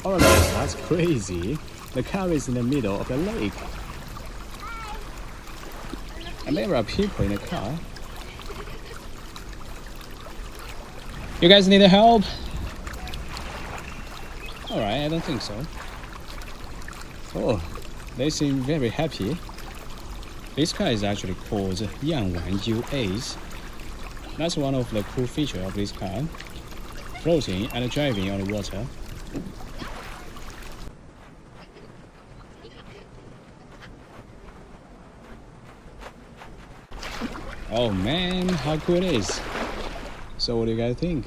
Oh, that's crazy. The car is in the middle of the lake. And there are people in the car. You guys need help? Alright, I don't think so. Oh, they seem very happy. This car is actually called Yangwanjiu Ace. That's one of the cool features of this car. Floating and driving on the water. Oh man, how cool it is. So what do you guys think?